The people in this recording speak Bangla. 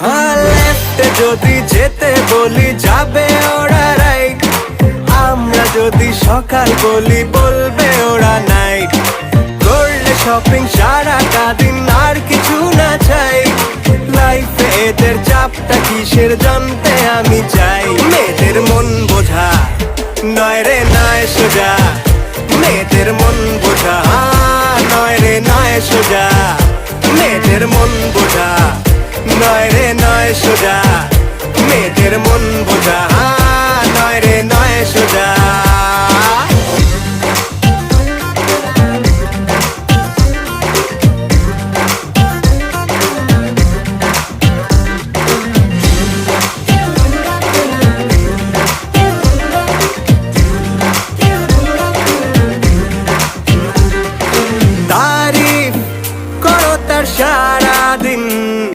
লেফটে যদি যেতে বলি যাবে ওরা রাইট, আমরা যদি সকাল বলি বলবে ওরা নাইট। করলে শপিং সারাটা দিন আর কিছু না চাই, লাইফে এদের চাপটা কিসের জানতে আমি চাই। মেয়েদের মন বোঝা নয় রে নয় সোজা, মেয়েদের মন বোঝা নয় রে নয় সোজা, মেয়েদের মন বোঝা নয় রে নয় সোজা, মেয়েদের মন বোঝা।